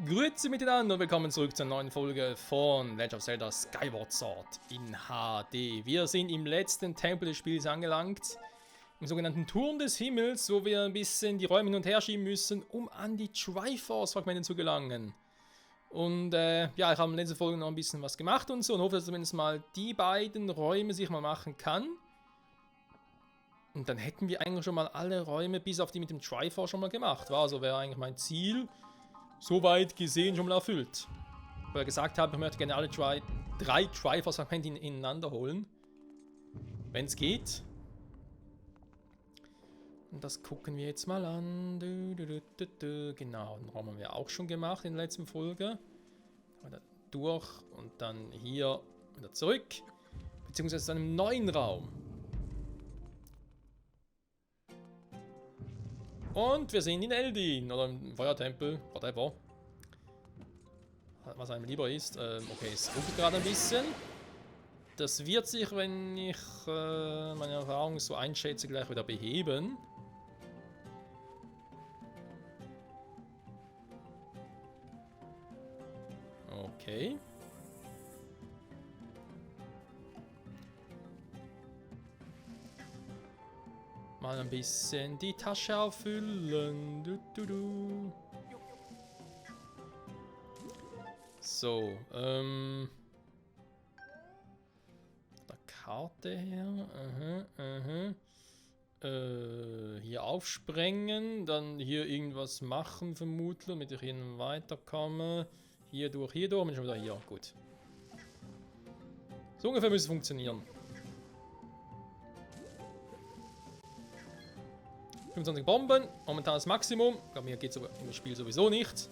Grüezi miteinander und willkommen zurück zur neuen Folge von Legend of Zelda Skyward Sword in HD. Wir sind im letzten Tempel des Spiels angelangt, im sogenannten Turm des Himmels, wo wir ein bisschen die Räume hin und her schieben müssen, um an die Triforce-Fragmente zu gelangen. Und ja, ich habe in der letzten Folge noch ein bisschen was gemacht und so und hoffe, dass zumindest mal die beiden Räume sich mal machen kann. Und dann hätten wir eigentlich schon mal alle Räume bis auf die mit dem Triforce schon mal gemacht. Also wäre eigentlich mein Ziel soweit gesehen schon mal erfüllt. Weil ich gesagt habe, ich möchte gerne alle drei Triforce-Fragmente ineinander holen. Wenn es geht. Und das gucken wir jetzt mal an. Genau, den Raum haben wir auch schon gemacht in der letzten Folge. Wieder durch und dann hier wieder zurück. Beziehungsweise zu einem neuen Raum. Und wir sind in Eldin, oder im Feuertempel, whatever. Was einem lieber ist. Okay, es ruckelt gerade ein bisschen. Das wird sich, wenn ich meine Erfahrung so einschätze, gleich wieder beheben. Okay. Mal ein bisschen die Tasche auffüllen. So, der Karte her. Hier aufsprengen, dann hier irgendwas machen vermutlich, damit ich hier weiterkomme. Hier durch, bin ich schon wieder hier. Gut. So ungefähr müsste es funktionieren. 25 Bomben, momentan das Maximum. Ich glaube, mir geht es im Spiel sowieso nicht.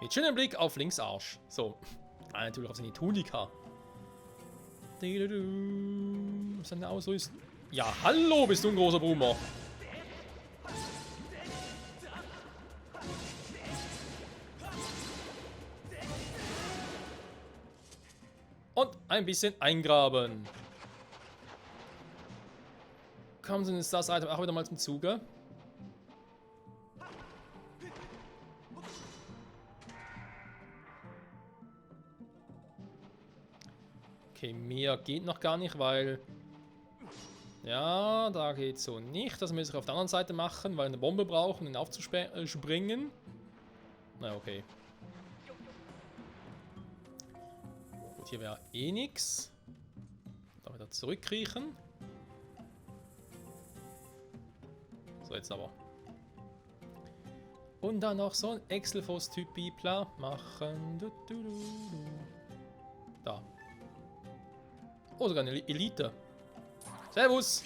Mit schönem Blick auf links Arsch. So. Natürlich auf seine Tunika. Was ist denn Ausrüstung? Ja, hallo, bist du ein großer Boomer. Und ein bisschen eingraben. Kommen Sie jetzt das Item auch wieder mal zum Zuge? Okay, mehr geht noch gar nicht, weil... Ja, da geht so nicht. Das muss ich auf der anderen Seite machen, weil wir eine Bombe brauchen, um ihn aufzuspringen. Na, okay. Gut, hier wäre eh nichts. Da wieder zurückkriechen. So, jetzt aber. Und dann noch so ein Exelfos-Typ Bipla machen. Da. Oh, sogar eine Elite. Servus!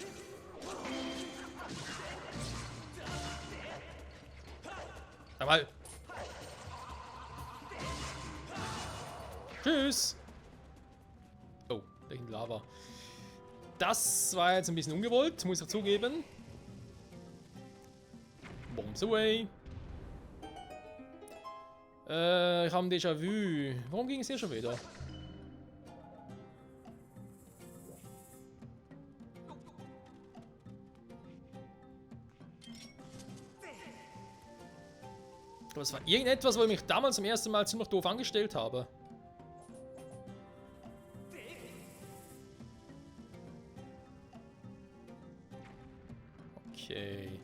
Einmal. Tschüss! Oh, da hinten Lava. Das war jetzt ein bisschen ungewollt, muss ich zugeben. Bombs away. Ich habe ein Déjà-vu. Warum ging es hier schon wieder? Das war irgendetwas, wo ich mich damals zum ersten Mal ziemlich doof angestellt habe. Okay.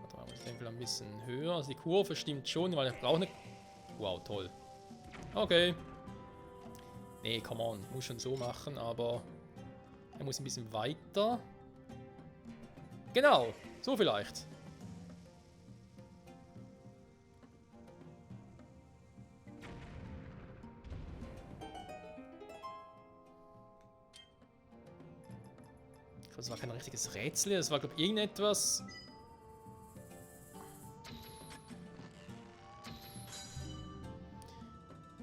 Warte mal, ich denke ein bisschen höher. Also die Kurve stimmt schon, weil ich brauche eine... Wow, toll. Okay. Nee, come on. Muss schon so machen, aber... Er muss ein bisschen weiter. Genau. So vielleicht. Das war kein richtiges Rätsel, das war, glaube ich, irgendetwas.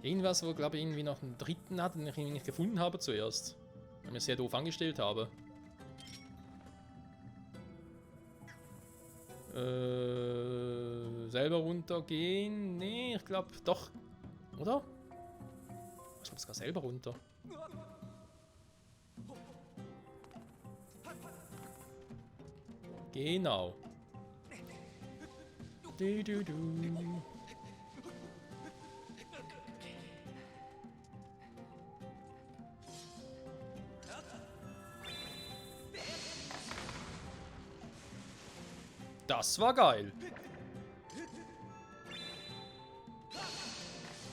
Irgendwas, wo, glaube ich, irgendwie noch einen dritten hat, den ich irgendwie nicht gefunden habe zuerst. Weil ich mir sehr doof angestellt habe. Selber runtergehen? Nee, ich glaube doch. Oder? Ich glaube sogar selber runter. Genau. Du, du, du. Das war geil.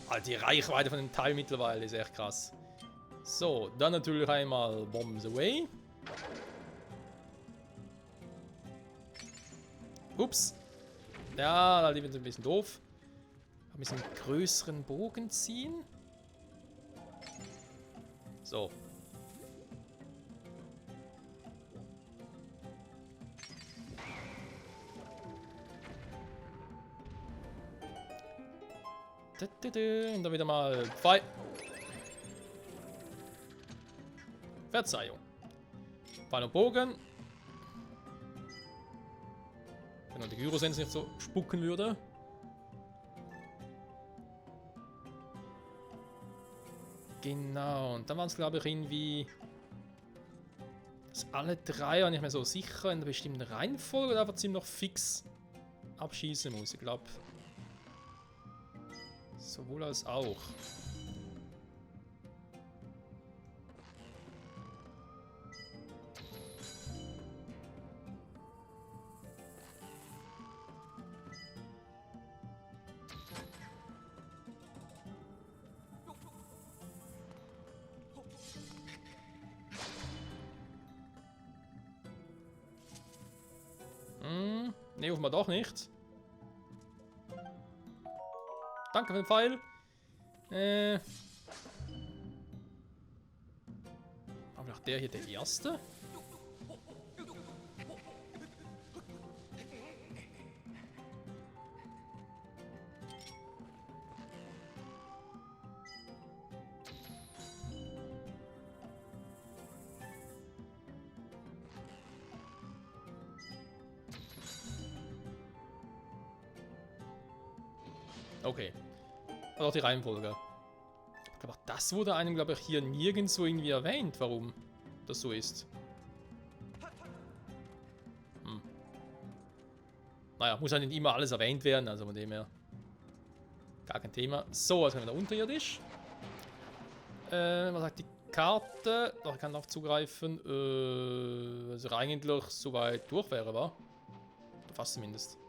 Alter, die Reichweite von dem Teil mittlerweile ist echt krass. So, dann natürlich einmal Bombs Away. Ups. Ja, da liegt ein bisschen doof. Ein bisschen größeren Bogen ziehen. So. Und dann wieder mal Verzeihung. Pfeil und Bogen. Wenn nur die Gyrosens nicht so spucken würde. Genau, und dann waren es glaube ich irgendwie... dass alle drei waren nicht mehr so sicher in einer bestimmten Reihenfolge oder einfach ziemlich noch fix abschießen muss. Ich glaube... sowohl als auch. Ne, offenbar doch nicht. Danke für den Pfeil. Aber nach der hier der erste? Okay. Also auch die Reihenfolge. Ich glaube, auch das wurde einem, glaube ich, hier nirgendwo irgendwie erwähnt, warum das so ist. Naja, muss ja nicht immer alles erwähnt werden, also von dem her. Gar kein Thema. So, also wieder unterirdisch. Was sagt die Karte? Doch, ich kann darauf zugreifen. Also eigentlich soweit durch wäre, wa? Oder fast zumindest.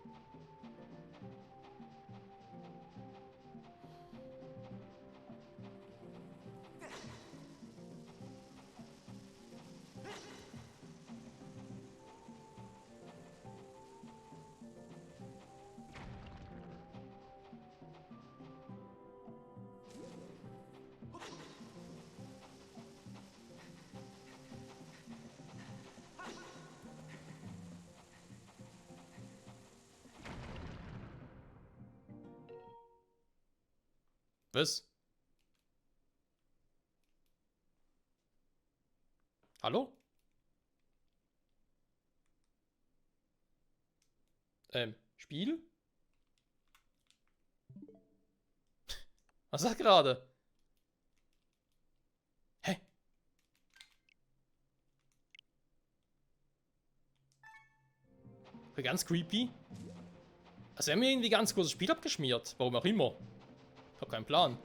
Was? Hallo? Spiel? Was sagt gerade? Hä? Ganz creepy. Also, wir haben irgendwie ganz kurz das Spiel abgeschmiert. Warum auch immer. Ich habe keinen Plan.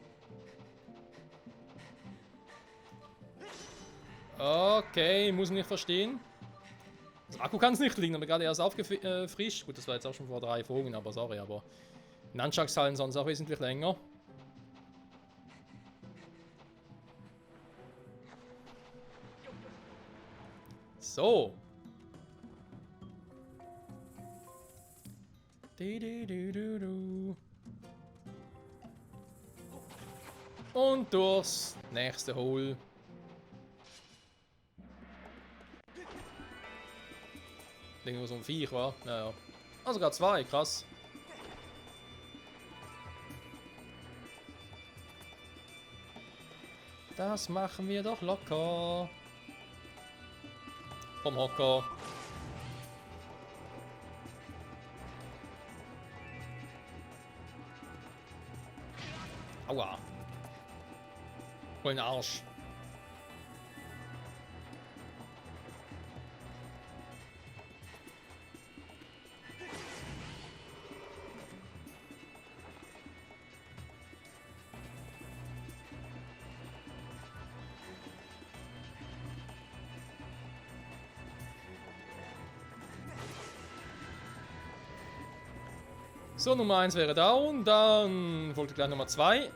Okay, muss nicht verstehen. Das Akku kann es nicht liegen, aber gerade erst aufgefrischt. Gut, das war jetzt auch schon vor 3 Folgen, aber sorry, aber Nunchucks halten sonst auch wesentlich länger. So. Und durchs nächste Hole. Irgendwo so ein Viech war. Naja. Also sogar 2, krass. Das machen wir doch locker. Vom Hocker. Aua. Voll den Arsch. So, Nummer 1 wäre down. Dann folgt gleich Nummer 2.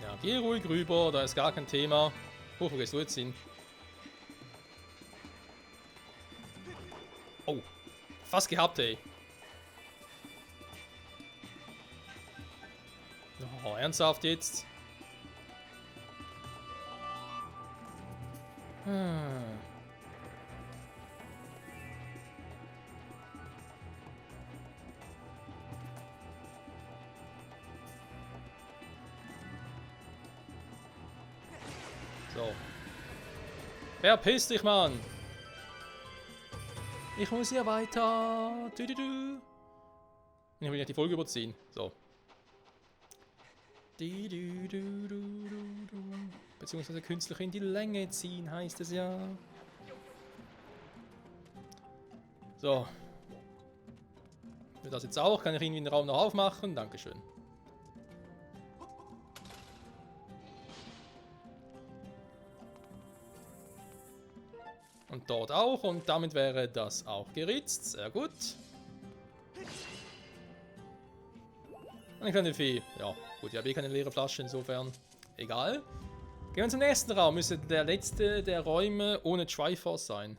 Ja, geh ruhig rüber, da ist gar kein Thema. Wo gehst du jetzt hin? Oh, fast gehabt, ey. Oh, ernsthaft jetzt? So. Verpiss dich, Mann! Ich muss hier weiter. Ich will ja die Folge überziehen. So. Beziehungsweise künstlich in die Länge ziehen, heißt es ja. So. Für das jetzt auch. Kann ich irgendwie den Raum noch aufmachen? Dankeschön. Und dort auch. Und damit wäre das auch geritzt. Sehr gut. Eine kleine Fee. Ja, gut, ich habe eh keine leere Flasche, insofern egal. Gehen wir zum nächsten Raum. Müsste der letzte der Räume ohne Triforce sein.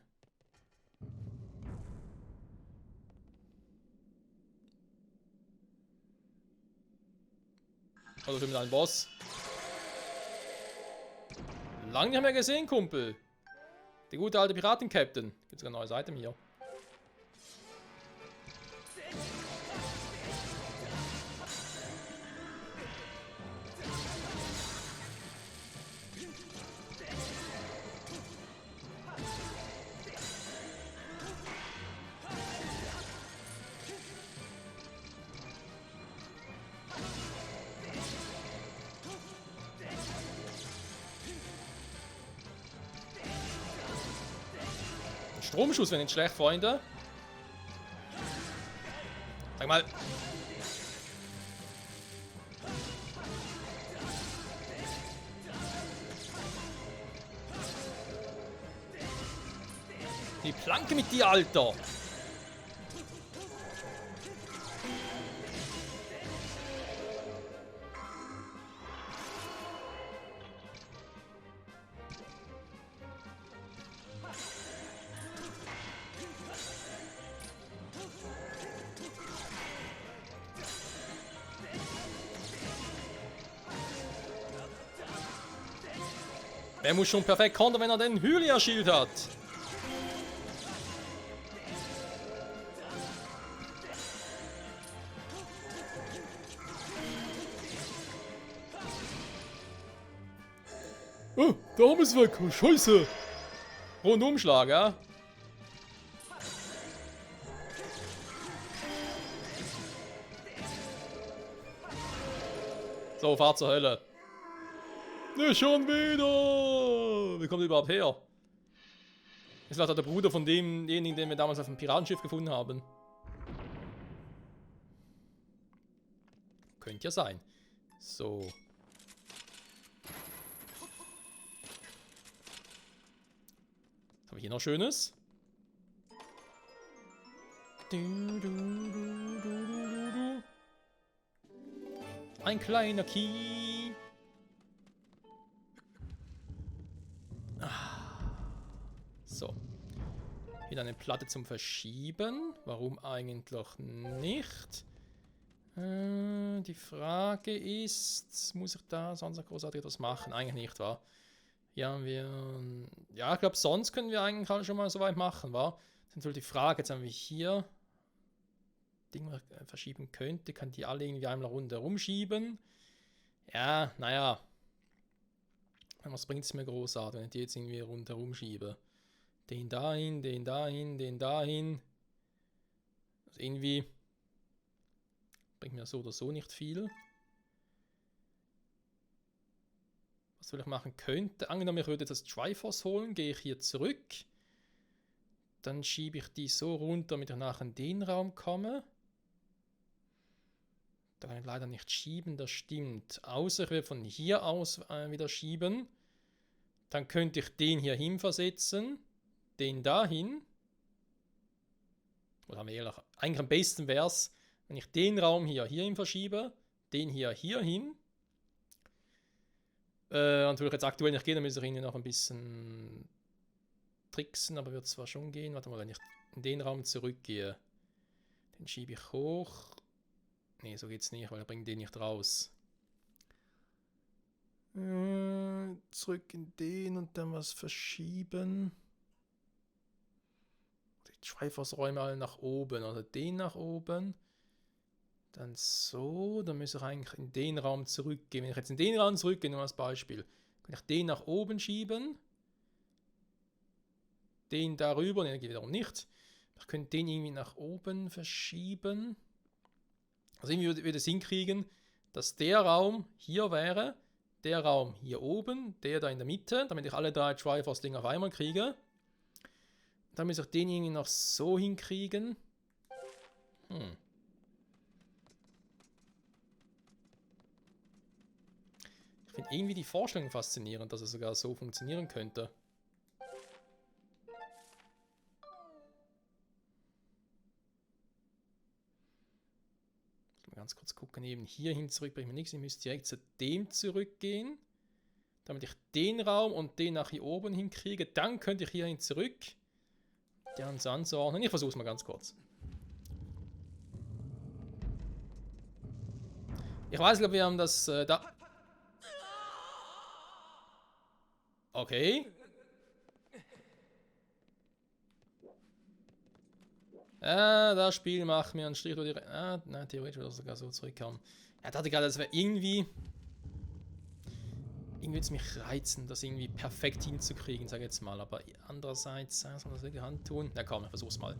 Oder schon mit einem Boss. Lange nicht mehr gesehen, Kumpel. Der gute alte Piraten-Captain. Gibt sogar ein neues Item hier. Stromschuss wäre nicht schlecht, Freunde. Sag mal. Die Planke mit dir, Alter. Wer muss schon perfekt kontern, wenn er den Hylia-Schild hat? Oh, der Arm ist weg. Scheiße. Rundumschlag, ja? So, fahr zur Hölle. Nicht schon wieder! Wie kommt er überhaupt her? Ist vielleicht der Bruder von demjenigen, den wir damals auf dem Piratenschiff gefunden haben. Könnte ja sein. So. Was habe ich hier noch Schönes? Ein kleiner Key. So. Wieder eine Platte zum Verschieben. Warum eigentlich nicht? Die Frage ist, muss ich da sonst noch großartig etwas machen? Eigentlich nicht, wa? Hier haben wir... Ja, ich glaube, sonst können wir eigentlich auch schon mal so weit machen, wa? Das ist natürlich die Frage. Jetzt haben wir hier Dinge verschieben könnte. Kann die alle irgendwie einmal runter rumschieben? Ja, naja. Was bringt es mir großartig, wenn ich die jetzt irgendwie rundherum schiebe? Den dahin, den dahin, den dahin. Also irgendwie bringt mir so oder so nicht viel. Was soll ich machen könnte? Angenommen, ich würde jetzt das Triforce holen, gehe ich hier zurück. Dann schiebe ich die so runter, damit ich nachher in den Raum komme. Da kann ich leider nicht schieben, das stimmt. Außer ich will von hier aus wieder schieben. Dann könnte ich den hier hin versetzen. Den dahin. Oder eigentlich am besten wäre es, wenn ich den Raum hierhin verschiebe. Den hierhin. Und würde ich jetzt aktuell nicht gehen, dann müsste ich ihn noch ein bisschen tricksen, aber wird zwar schon gehen. Warte mal, wenn ich in den Raum zurückgehe, den schiebe ich hoch. Ne, so geht's nicht, weil er bringt den nicht raus. Zurück in den und dann was verschieben. Die Triforce-Räume alle nach oben oder den nach oben. Dann so, dann müsste ich eigentlich in den Raum zurückgehen. Wenn ich jetzt in den Raum zurückgehe, nur als Beispiel, kann ich den nach oben schieben. Den darüber, ne, geht wiederum nicht. Ich könnte den irgendwie nach oben verschieben. Also irgendwie würde es hinkriegen, dass der Raum hier wäre, der Raum hier oben, der da in der Mitte, damit ich alle 3 Triforce-Dinger auf einmal kriege. Dann muss ich den irgendwie noch so hinkriegen. Ich finde irgendwie die Vorstellung faszinierend, dass es sogar so funktionieren könnte. Ganz kurz gucken, eben hierhin zurück bringt mir nichts. Ich müsste direkt zu dem zurückgehen, damit ich den Raum und den nach hier oben hinkriege. Dann könnte ich hierhin zurück. Der uns anzuordnen. Ich versuche es mal ganz kurz. Ich weiß, glaube wir haben das da. Okay. Das Spiel macht mir einen Strich durch die... nein, theoretisch würde er sogar so zurückkommen. Ja, dachte gerade, das wäre irgendwie... Irgendwie würde es mich reizen, das irgendwie perfekt hinzukriegen, sage ich jetzt mal. Aber andererseits, soll man das wirklich Hand tun? Na komm, ich versuch's mal.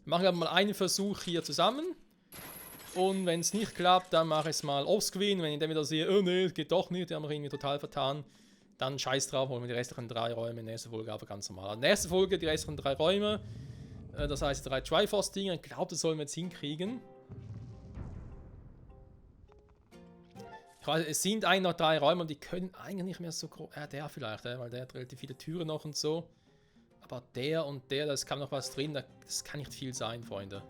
Wir machen aber mal einen Versuch hier zusammen. Und wenn es nicht klappt, dann mache ich es mal offscreen. Wenn ich dann wieder sehe, oh nee, geht doch nicht, die haben wir irgendwie total vertan. Dann scheiß drauf, holen wir die restlichen 3 Räume in der nächsten Folge aber ganz normal. In der nächsten Folge die restlichen 3 Räume. Das heißt 3 Triforce-Dinger. Ich glaube, das sollen wir jetzt hinkriegen. Ich weiß, es sind eigentlich noch 3 Räume und die können eigentlich nicht mehr so groß. Der vielleicht, weil der hat relativ viele Türen noch und so. Aber der und der, da kann noch was drin. Das kann nicht viel sein, Freunde.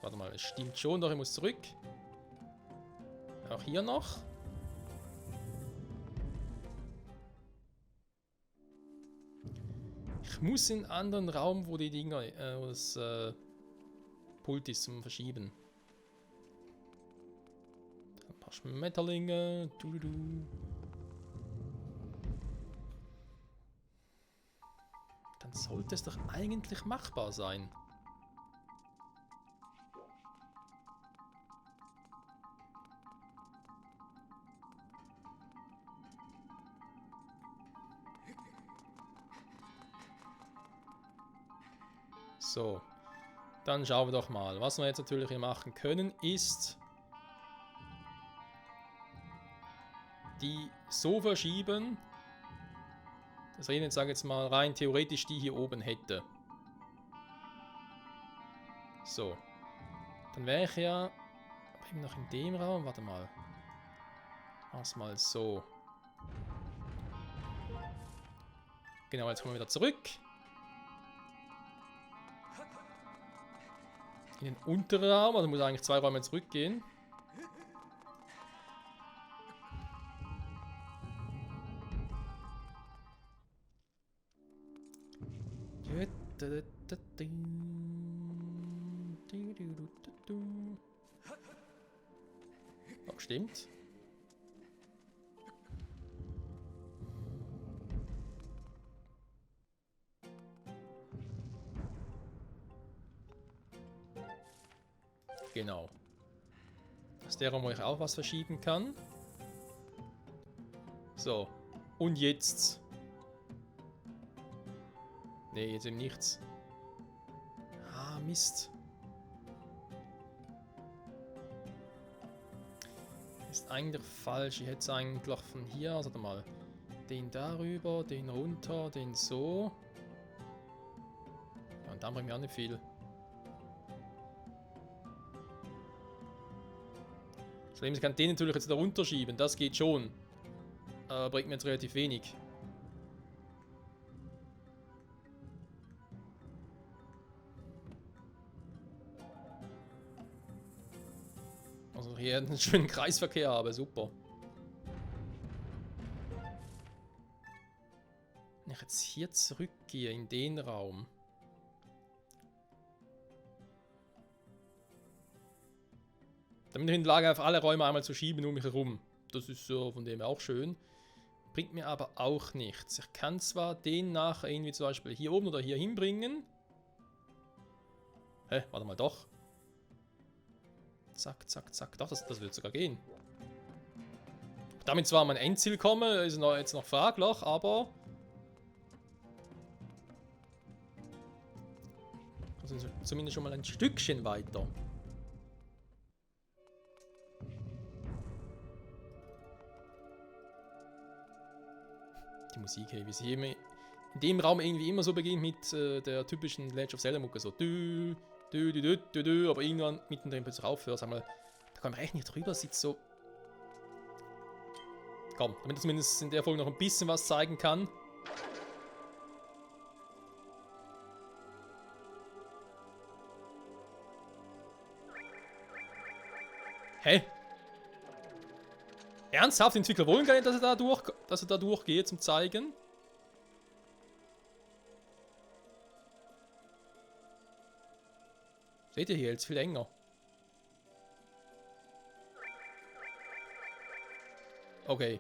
Warte mal, es stimmt schon, doch ich muss zurück. Auch hier noch. Ich muss in einen anderen Raum, wo die Dinger, wo das Pult ist zum Verschieben. Ein paar Schmetterlinge. Dann sollte es doch eigentlich machbar sein. So, dann schauen wir doch mal. Was wir jetzt natürlich hier machen können, ist die so verschieben, dass ich jetzt, sage jetzt mal, rein theoretisch die hier oben hätte. So, dann wäre ich ja eben noch in dem Raum. Warte mal. Mach's mal so. Genau, jetzt kommen wir wieder zurück. In den unteren Raum, also muss eigentlich 2 Räume zurückgehen. Oh, stimmt. Genau. Das ist der Raum, wo ich auch was verschieben kann. So. Und jetzt. Nee, jetzt eben nichts. Ah, Mist. Ist eigentlich falsch. Ich hätte es eigentlich von hier aus, warte mal. Den darüber, den runter, den so. Ja, und dann bringt mir auch nicht viel. Das Problem ist, ich kann den natürlich jetzt da runterschieben. Das geht schon. Bringt mir jetzt relativ wenig. Also hier einen schönen Kreisverkehr habe, super. Wenn ich jetzt hier zurückgehe in den Raum. Dann bin ich in der Lage, auf alle Räume einmal zu schieben um mich herum. Das ist so von dem her auch schön. Bringt mir aber auch nichts. Ich kann zwar den nachher irgendwie zum Beispiel hier oben oder hier hinbringen. Hä, warte mal, doch. Zack, zack, zack. Doch, das wird sogar gehen. Damit zwar an mein Endziel komme, ist jetzt noch fraglich, aber... Also zumindest schon mal ein Stückchen weiter. Die Musik, hey, wie sie in dem Raum irgendwie immer so beginnt mit der typischen Legend of Zelda Mucke, so dü, dü, dü, dü, dü, dü, aber irgendwann mittendrin plötzlich aufhört, sag mal, da kann man echt nicht drüber, sieht so... Komm, damit er zumindest in der Folge noch ein bisschen was zeigen kann. Hä? Ernsthaft? Die Entwickler wollen gar nicht, dass er da durchgeht zum Zeigen? Seht ihr hier, jetzt viel enger. Okay.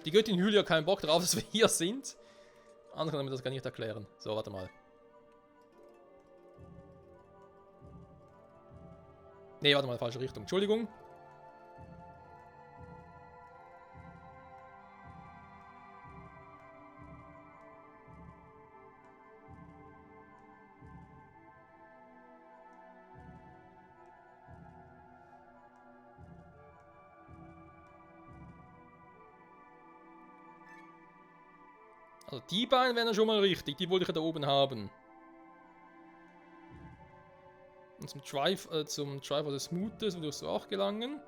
Die Göttin Hylia hat keinen Bock darauf, dass wir hier sind. Anders kann man das gar nicht erklären. So, warte mal. Nee, warte mal, falsche Richtung. Entschuldigung. Also die beiden wären ja schon mal richtig, die wollte ich ja da oben haben. Und zum Drive oder Smoothes würdest du auch gelangen.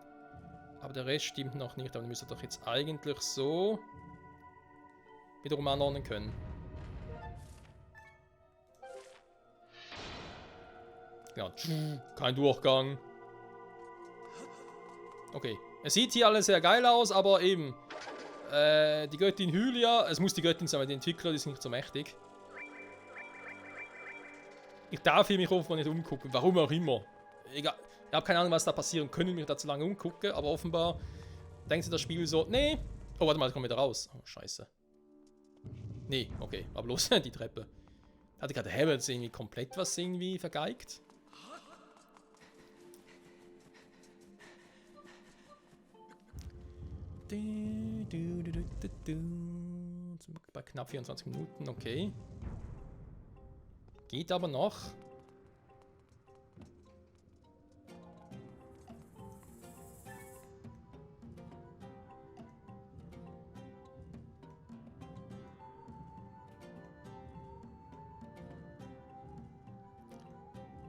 Aber der Rest stimmt noch nicht, aber du müsstest doch jetzt eigentlich so wiederum anordnen können. Ja, kein Durchgang. Okay, es sieht hier alles sehr geil aus, aber eben... die Göttin Hylia, es muss die Göttin sein, weil die Entwickler die sind nicht so mächtig. Ich darf hier mich offenbar nicht umgucken, warum auch immer. Egal, ich habe keine Ahnung, was da passieren können, wenn ich da zu lange umgucke, aber offenbar denkt sich das Spiel so, nee. Oh, warte mal, ich komme wieder raus. Oh, scheiße. Nee, okay, aber bloß die Treppe. Hatte gerade Habits irgendwie komplett was irgendwie vergeigt? Bei knapp 24 Minuten, okay. Geht aber noch.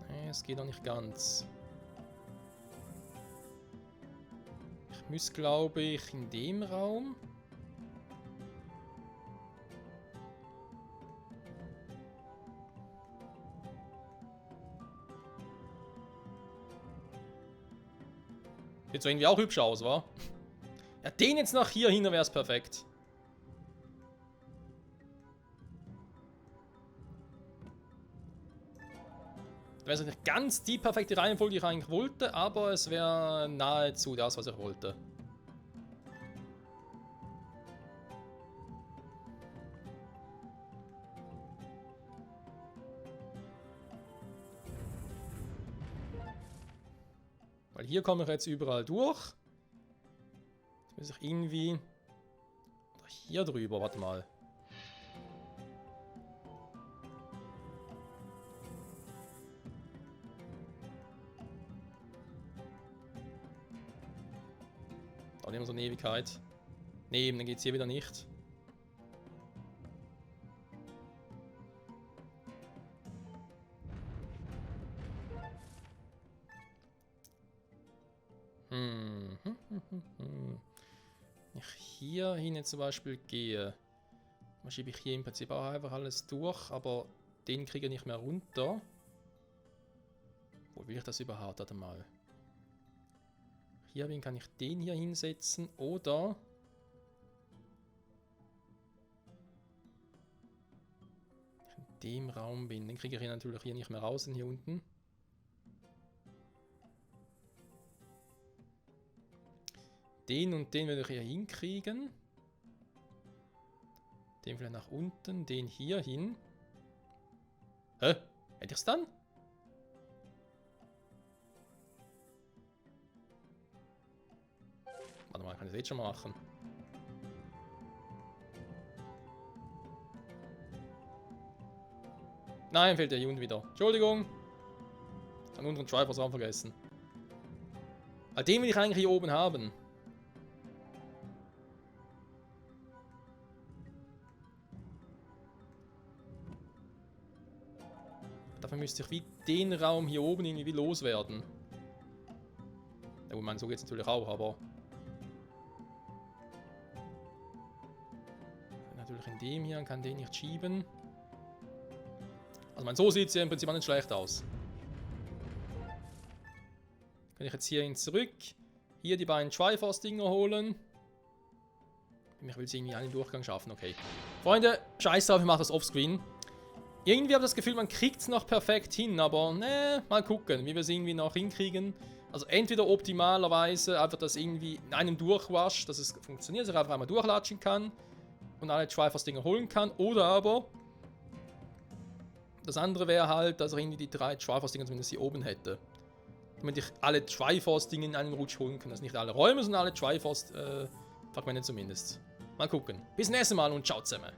Nee, es geht noch nicht ganz. Ich muss, glaube ich, in dem Raum... Sieht so irgendwie auch hübsch aus, wa? Ja, den jetzt nach hier hin wäre es perfekt. Wäre es nicht ganz die perfekte Reihenfolge, die ich eigentlich wollte, aber es wäre nahezu das, was ich wollte. Weil hier komme ich jetzt überall durch. Jetzt muss ich irgendwie... Oder hier drüber, warte mal. Dauert immer so eine Ewigkeit. Nee, dann geht's hier wieder nicht. Wenn ich hier hin zum Beispiel gehe, dann schiebe ich hier im Prinzip auch einfach alles durch, aber den kriege ich nicht mehr runter. Wo will ich das überhaupt? Warte mal. Hier kann ich den hier hinsetzen oder in dem Raum bin. Den kriege ich hier natürlich hier nicht mehr raus, hier unten. Den und den werde ich hier hinkriegen. Den vielleicht nach unten, den hier hin. Hä? Hätte ich es dann? Warte mal, kann ich das jetzt schon mal machen? Nein, fehlt der hier unten wieder. Entschuldigung. An unseren Driver-Raum vergessen. Aber den will ich eigentlich hier oben haben. Dafür müsste ich wie den Raum hier oben irgendwie loswerden. Ja, ich meine, so geht es natürlich auch, aber... Natürlich in dem hier, kann den nicht schieben. Also mein, so sieht es ja im Prinzip auch nicht schlecht aus. Kann ich jetzt hierhin zurück. Hier die beiden Triforce-Dinger holen. Ich will es irgendwie einen Durchgang schaffen, okay. Freunde, scheiß drauf, ich mache das offscreen. Irgendwie habe ich das Gefühl, man kriegt es noch perfekt hin, aber ne, mal gucken, wie wir es irgendwie noch hinkriegen. Also entweder optimalerweise einfach das irgendwie in einem Durchwasch, dass es funktioniert, dass ich einfach einmal durchlatschen kann und alle Triforce-Dinger holen kann, oder aber das andere wäre halt, dass ich irgendwie die 3 Triforce-Dinger zumindest hier oben hätte. Damit ich alle Triforce-Dinge in einem Rutsch holen kann. Also nicht alle Räume, sondern alle Triforce-Fragmente zumindest. Mal gucken. Bis zum nächsten Mal und ciao zusammen.